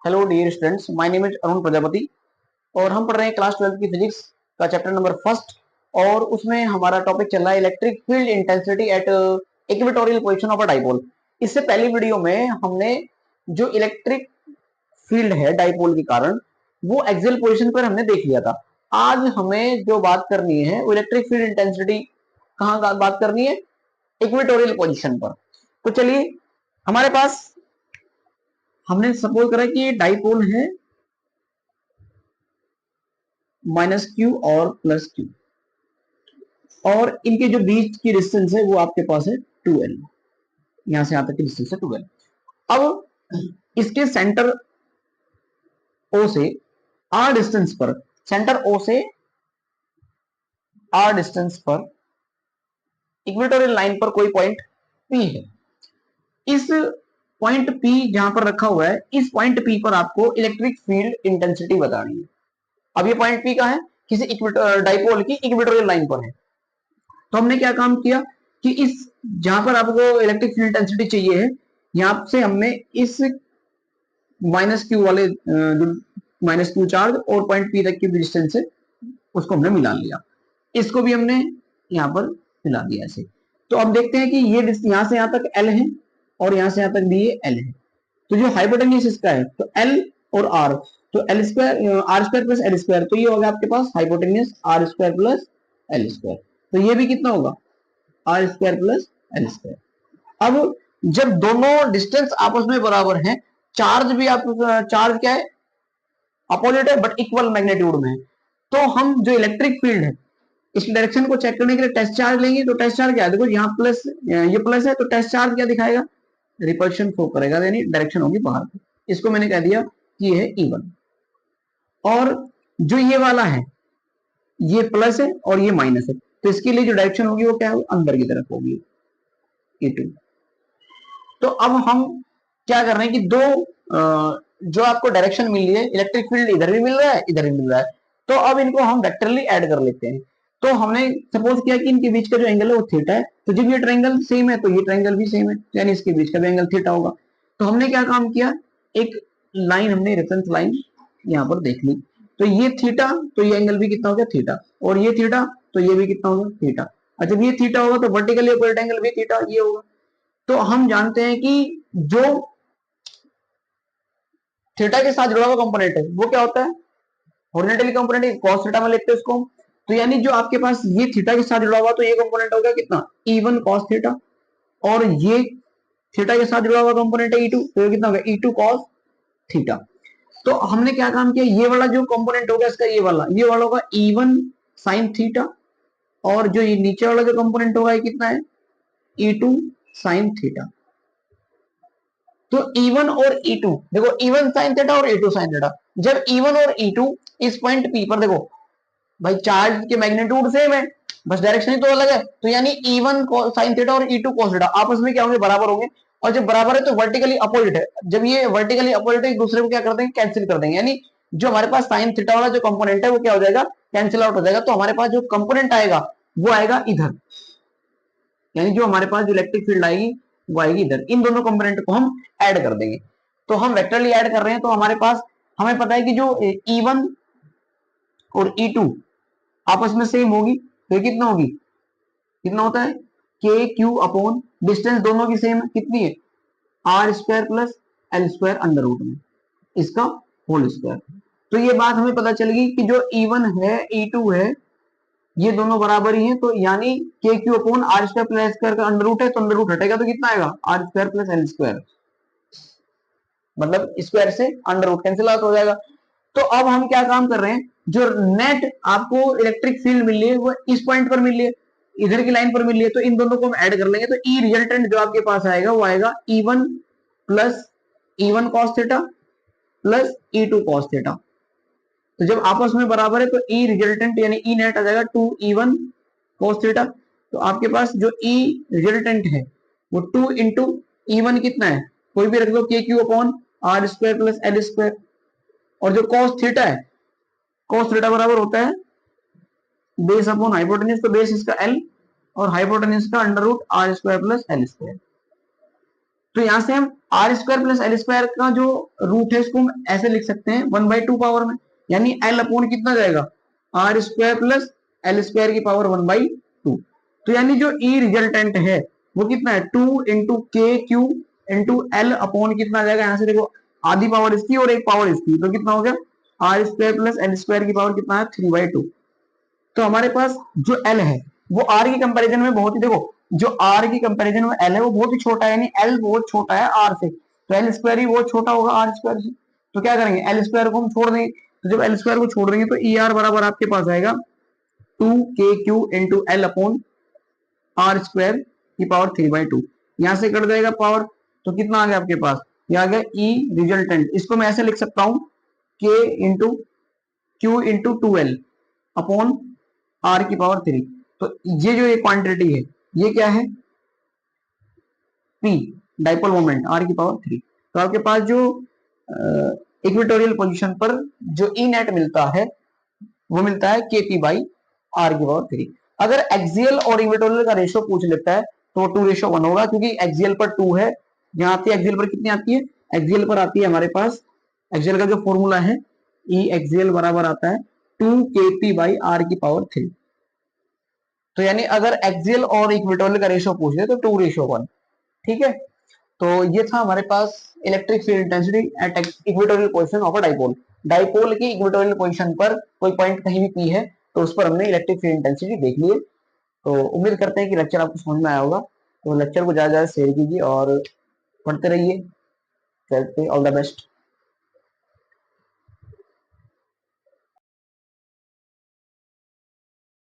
Hello dear students, my name is Arun Prajapati और हम पढ़ रहे हैं क्लास 12 की फिजिक्स का चैप्टर नंबर फर्स्ट। और उसमें हमारा टॉपिक चल रहा है electric field intensity at equatorial position of a dipole. इससे पहली वीडियो में हमने जो इलेक्ट्रिक फील्ड है डाइपोल के कारण वो एक्सियल पोजीशन पर हमने देख लिया था। आज हमें जो बात करनी है वो इलेक्ट्रिक फील्ड इंटेंसिटी कहाँ बात करनी है, इक्वेटोरियल पोजीशन पर। तो चलिए, हमारे पास हमने सपोज करा कि ये डाइपोल है -q और +q और इनके जो बीच की डिस्टेंस है वो आपके पास है 2l। यहां से यहां तक की डिस्टेंस है 2l। अब इसके सेंटर O से r डिस्टेंस पर, सेंटर O से r डिस्टेंस पर इक्वेटोरियल लाइन पर कोई पॉइंट P है। इस पॉइंट P जहां पर रखा हुआ है, इस पॉइंट P पर आपको इलेक्ट्रिक फील्ड इंटेंसिटी बतानी है। अब ये पॉइंट P का है, किसी डाइपोल की इक्वेटोरियल लाइन पर है। तो हमने क्या काम किया कि इस जहां पर आपको इलेक्ट्रिक फील्ड इंटेंसिटी चाहिए है, यहां से हमने इस -q वाले -q चार्ज और पॉइंट P तक की डिस्टेंस है उसको हमने मिला लिया। इसको भी हमने यहाँ पर मिला दिया ऐसे। तो अब देखते हैं कि ये यहां से यहां तक L है और यहां से यहां तक भी ये L है। तो जो हाइपोटेन्यूज इसका है तो L और R, तो L square R square plus L square, तो ये होगा आपके पास hypotenuse R square plus L square. तो ये भी कितना होगा, R square plus L square. अब जब दोनों डिस्टेंस आपस में बराबर हैं, चार्ज भी आप चार्ज क्या है, अपोजिट है बट इक्वल मैग्नीट्यूड में है, तो हम जो इलेक्ट्रिक फील्ड है इस डायरेक्शन को चेक करने के लिए टेस्ट चार्ज लेंगे। तो टेस्ट चार्ज क्या है, देखो यहाँ प्लस, ये प्लस है तो टेस्ट चार्ज क्या दिखाएगा, रिपल्शन शो करेगा, यानी डायरेक्शन होगी बाहर की। इसको मैंने कह दिया कि ये है E1। और जो ये वाला है ये प्लस है और ये माइनस है, तो इसके लिए जो डायरेक्शन होगी वो क्या है, अंदर की तरफ होगी, E2। तो अब हम क्या कर रहे हैं कि जो आपको डायरेक्शन मिल रही है, इलेक्ट्रिक फील्ड इधर भी मिल रहा है इधर भी मिल रहा है, तो अब इनको हम वेक्टरली ऐड कर लेते हैं। तो हमने सपोज किया कि इनके बीच का जो एंगल है वो थीटा है, तो जब ये ट्रायंगल सेम है तो ये ट्रायंगल भी सेम है, यानी इसके बीच का भी एंगल थीटा होगा। तो हमने क्या काम किया, एक लाइन हमने रेफरेंस लाइन यहाँ पर देख ली, तो ये थीटा, तो ये एंगल भी कितना हो गया थीटा, और ये थीटा तो ये भी कितना होगा थीटा। अच्छा, जब ये थीटा होगा तो वर्टिकली अपोजिट एंगल भी थीटा ये होगा। तो हम जानते हैं कि जो थीटा के साथ जुड़ा हुआ कंपोनेंट है वो क्या होता है, हॉरिजॉन्टली कंपोनेंट, cos थीटा में लिखते हैं उसको। तो यानी जो आपके पास ये थीटा के साथ जुड़ा हुआ, तो ये कंपोनेंट हो गया कितना, E1 cos थीटा, और ये थीटा के साथ जुड़ा हुआ कंपोनेंट है E2, तो ये कितना होगा E2 cos थीटा। तो हमने क्या काम किया, ये वाला जो कंपोनेंट होगा इसका, ये वाला होगा E1 sin थीटा, और जो ये नीचे वाला जो कंपोनेंट होगा ये कितना है E2 sin थीटा। तो E1 और E2, देखो E1 sin थीटा और E2 sin थीटा, जब E1 और E2 इस पॉइंट P पर, देखो भाई चार्ज के मैग्नीट्यूड सेम है, बस डायरेक्शन ही तो अलग है, तो यानी E1 sin थीटा और E2 cos थीटा आपस में क्या होंगे, बराबर होंगे। और जब बराबर है तो वर्टिकली अपोजिट है, जब ये वर्टिकली अपोजिट है एक दूसरे को क्या कर देंगे, कैंसिल कर देंगे, यानी जो हमारे पास sin थीटा वाला जो कंपोनेंट है वो क्या हो जाएगा, कैंसिल आउट हो जाएगा। तो हमारे पास जो कंपोनेंट आएगा वो आएगा इधर, यानी जो हमारे पास जो इलेक्ट्रिक फील्ड आएगी वो आएगी इधर। इन दोनों कंपोनेंट को हम ऐड कर देंगे। तो हम वेक्टरली ऐड कर रहे हैं, तो हमारे पास हमें पता है कि जो E1 और E2 आपस में सेम होगी, तो कितना होगी, कितना होता है के क्यू अपॉन डिस्टेंस दोनों की सेम है, कितनी है R square plus L square under root में इसका होल स्क्वायर। तो ये बात हमें पता चल गई कि जो E1 है E2 है ये दोनों बराबर ही हैं, तो यानी K Q upon R square plus L square का अंडर रूट है, तो अंडर रूट हटेगा तो कितना आएगा R square plus L square, मतलब स्क्वायर से अंडर रूट कैंसिल आउट हो जाएगा। तो अब हम क्या काम कर रहे हैं, जो नेट आपको इलेक्ट्रिक फील्ड मिल रही है वो इस पॉइंट पर मिल रही है, इधर की लाइन पर मिल रही है, तो इन दोनों को हम ऐड कर लेंगे। तो ई रिजल्टेंट जो आपके पास आएगा वो आएगा E1 plus E1 cos theta plus E2 cos theta. तो जब आपस में बराबर है तो ई रिजल्टेंट यानी ई नेट आ जाएगा 2E1 cos थीटा। तो आपके पास जो ई रिजल्टेंट है वो 2 इंटू E1 कितना है, कोई भी रख दो K Q upon R square plus L square, और जो cos थीटा है, cos थीटा बराबर होता है बेस अपॉन हाइपोटेन्यूज, तो बेस इसका L और हाइपोटेन्यूज का under root R square plus L square. तो यहां से हम R square plus L square का जो रूट है इसको हम ऐसे लिख सकते हैं 1/2 पावर में, यानी एल अपॉन कितना जाएगा R square plus L square की पावर 1/2। तो यानी जो ई रिजल्टेंट है वो कितना है 2 इंटू के क्यू इंटू एल अपॉन कितना जाएगा, यहां से देखो आधी पावर इसकी और एक पावर इसकी, तो कितना हो गया R square plus L square की पावर कितना है 3/2। तो हमारे पास जो एल है वो आर की कंपैरिजन में बहुत ही, देखो जो आर की कंपैरिजन में एल है वो बहुत ही छोटा है, यानी एल बहुत छोटा है आर से, तो एल स्क्वायर ही बहुत छोटा होगा आर स्क्वायर से। तो क्या करेंगे एल स्क्वायर को हम छोड़ देंगे, तो जब एल स्क्वायर को छोड़ देंगे तो ई आर बराबर आपके पास आएगा 2 k Q into L upon R square की पावर 3/2। यहां से कट जाएगा पावर, तो कितना आ गया आपके पास, ये आ गया ई रिजल्टेंट। इसको मैं ऐसे लिख सकता हूं K into Q into 2l upon R की पावर 3। तो ये जो ये क्वांटिटी है ये क्या है पी, डाइपोल मोमेंट आर की पावर 3। तो आपके पास जो इक्वेटोरियल पोजीशन पर जो ई नेट मिलता है वो मिलता है के पी बाई आर की पावर 3। अगर एक्सियल और इक्वेटोरियल का रेशियो पूछ लेता है तो 2:1 होगा, क्योंकि एक्सियल पर 2 है, यहाँ आती है एक्सियल पर कितनी आती है, एक्सियल पर आती है हमारे पास, एक्सियल का जो फॉर्मूला है ई एक्सियल बराबर आता है 2 kp बाई आर की पावर 3। तो यानी अगर एक्सियल और इक्वेटोरियल का रेशियो पूछ ले तो 2:1। ठीक है, तो ये था हमारे पास electric field intensity at equatorial position of a dipole. Dipole की इक्वेटोरियल पोजीशन पर कोई पॉइंट कहीं भी पी है तो उस पर हमने इलेक्ट्रिक फील्ड इंटेंसिटी देख ली है। तो उम्मीद करते हैं कि लेक्चर आपको समझ में आया होगा, तो लेक्चर को ज्यादा से ज्यादा शेयर कीजिए और पढ़ते रहिए। चलते, ऑल द बेस्ट।